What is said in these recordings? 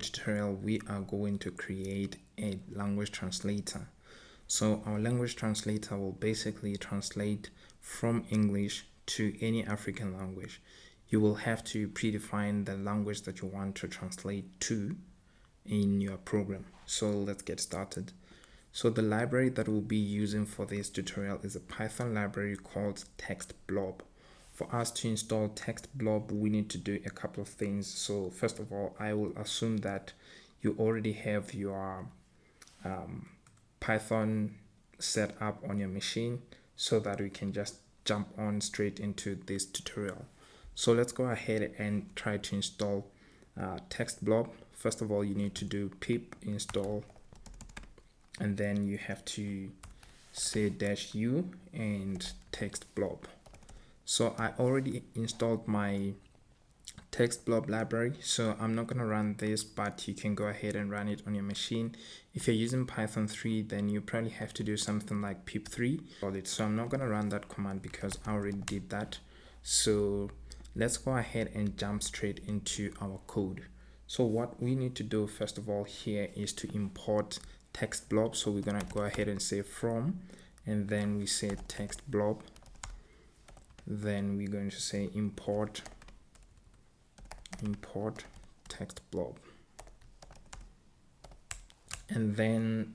Tutorial, we are going to create a language translator. So our language translator will basically translate from English to any African language. You will have to predefine the language that you want to translate to in your program. So let's get started. So the library that we'll be using for this tutorial is a Python library called Textblob. For us to install Textblob, we need to do a couple of things. So first of all, I will assume that you already have your Python set up on your machine so that we can just jump on straight into this tutorial. So let's go ahead and try to install Textblob. First of all, you need to do pip install, and then you have to say -u and Textblob. So I already installed my Textblob library, so I'm not going to run this, but you can go ahead and run it on your machine. If you're using Python 3, then you probably have to do something like pip3. So I'm not going to run that command because I already did that. So let's go ahead and jump straight into our code. So what we need to do first of all here is to import Textblob. So we're going to go ahead and say from, and then we say Textblob. Then we're going to say import Textblob, and then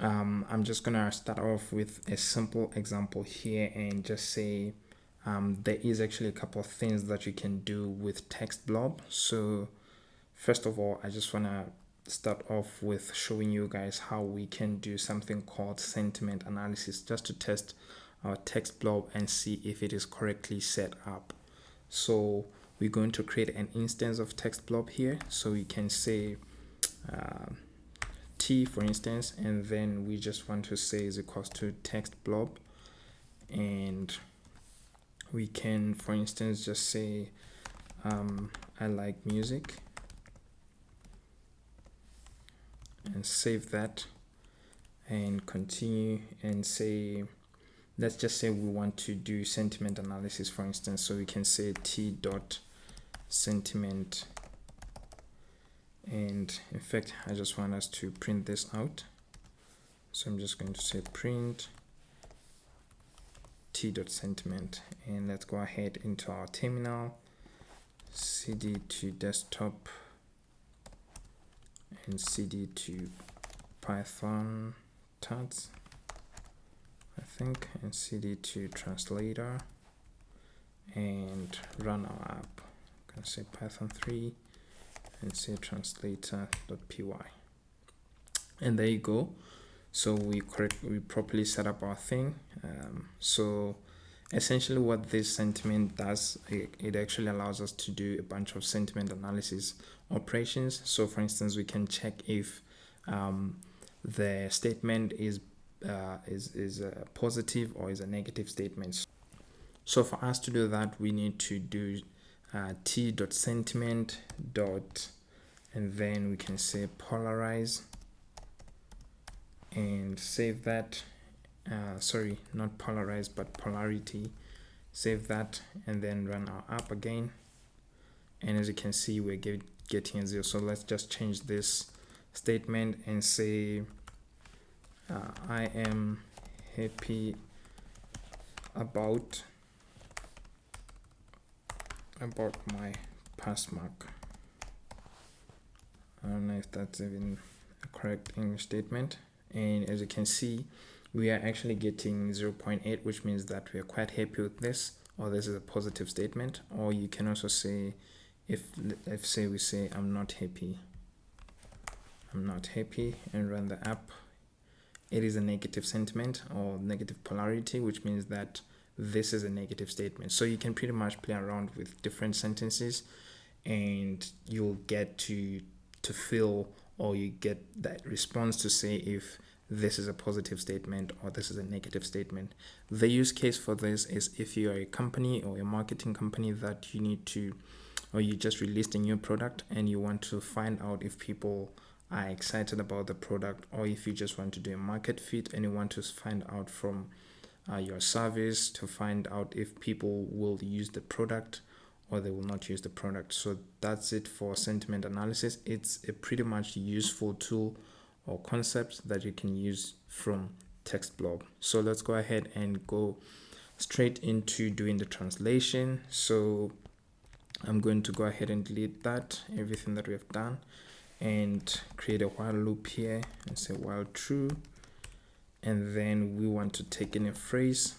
I'm just gonna start off with a simple example here and just say there is actually a couple of things that you can do with Textblob. So first of all, I just want to start off with showing you guys how we can do something called sentiment analysis, just to test our Textblob and see if it is correctly set up. So we're going to create an instance of Textblob here. So we can say t, for instance, and then we just want to say is equals to Textblob, and we can, for instance, just say I like music, and save that and continue and say, let's just say we want to do sentiment analysis, for instance. So we can say t dot sentiment, and in fact I just want us to print this out. So I'm just going to say print t dot sentiment, and let's go ahead into our terminal, cd to desktop and cd to Python tats, I think, and cd to translator, and run our app. I'm going to say Python 3 and say translator.py, and there you go. So we properly set up our thing. So essentially what this sentiment does, it actually allows us to do a bunch of sentiment analysis operations. So for instance, we can check if the statement is a positive or is a negative statement. So for us to do that, we need to do t.sentiment and then we can say polarize and save that. Sorry, not polarize but polarity. Save that and then run our app again, and as you can see, we're getting a 0. So let's just change this statement and say I am happy about my pass mark. I don't know if that's even a correct English statement. And as you can see, we are actually getting 0.8, which means that we are quite happy with this, or this is a positive statement. Or you can also say, if say we say I'm not happy, and run the app, it is a negative sentiment or negative polarity, which means that this is a negative statement. So you can pretty much play around with different sentences, and you'll get to feel, or you get that response to say if this is a positive statement or this is a negative statement. The use case for this is if you are a company or a marketing company that you need to, or you just released a new product and you want to find out if people are excited about the product, or if you just want to do a market fit and you want to find out from your service to find out if people will use the product, or they will not use the product. So that's it for sentiment analysis. It's a pretty much useful tool or concept that you can use from Textblob. So let's go ahead and go straight into doing the translation. So I'm going to go ahead and delete that, everything that we have done, and create a while loop here and say while true. And then we want to take in a phrase.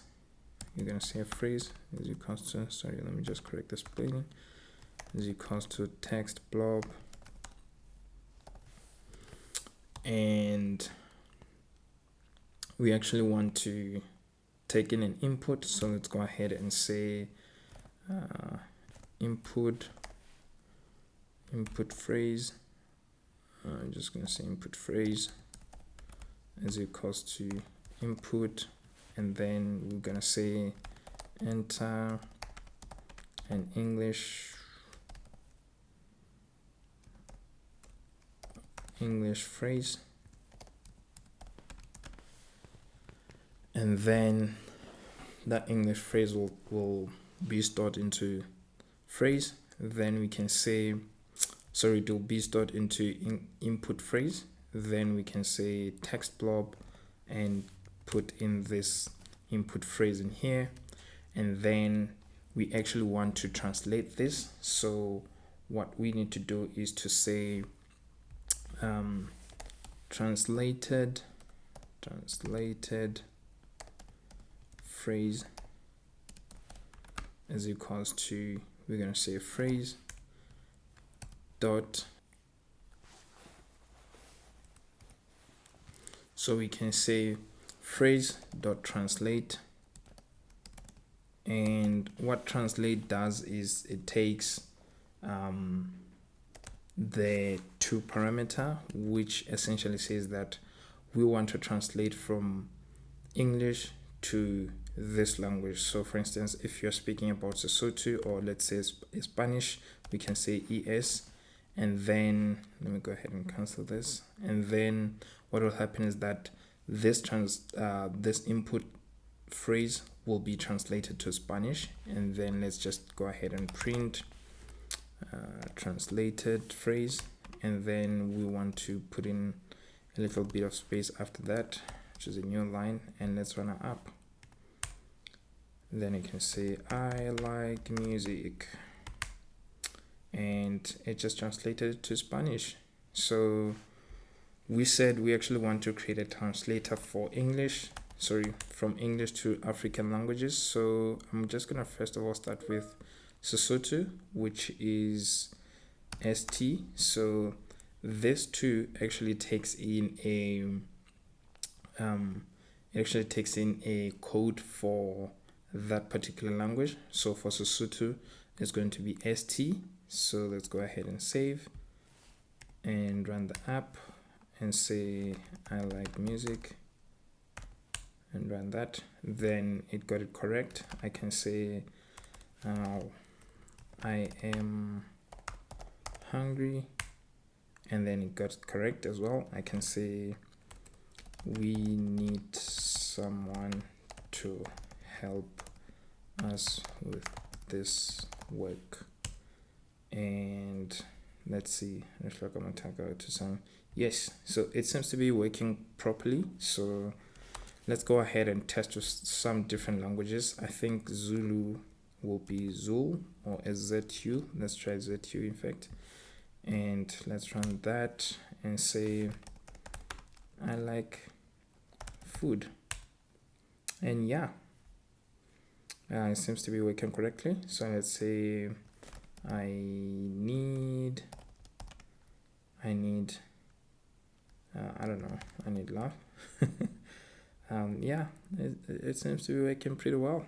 You're going to say a phrase is equals to, sorry, let me just correct the spelling, is equals to text blob, and we actually want to take in an input. So let's go ahead and say input phrase. I'm just going to say input phrase is equals to input, and then we're going to say enter an English phrase, and then that English phrase will be stored into phrase. Then we can say, sorry, it will be stored into input phrase. Then we can say text blob and put in this input phrase in here, and then we actually want to translate this. So what we need to do is to say translated phrase is equals to, we're going to say phrase dot, so we can say phrase dot translate, and what translate does is it takes the to parameter, which essentially says that we want to translate from English to this language. So for instance, if you're speaking about Sesotho, or let's say Spanish, we can say ES, and then let me go ahead and cancel this, and then what will happen is that this input phrase will be translated to Spanish, and then let's just go ahead and print translated phrase, and then we want to put in a little bit of space after that, which is a new line, and let's run our app. Then you can say I like music, and it just translated to Spanish. So we said we actually want to create a translator for from English to African languages. So I'm just gonna first of all start with Sesotho, which is ST. So this too actually takes in a code for that particular language. So for Sesotho, it's going to be ST. So let's go ahead and save and run the app and say I like music and run that. Then it got it correct. I can say I am hungry, and then it got it correct as well. I can say we need someone to help us with this work, and let's see, yes, so it seems to be working properly. So let's go ahead and test with some different languages. I think Zulu will be Zul or ZU. Let's try ZU in fact, and let's run that and say I like food, and yeah, it seems to be working correctly. So let's say I need I don't know, I need love. Yeah, it seems to be working pretty well.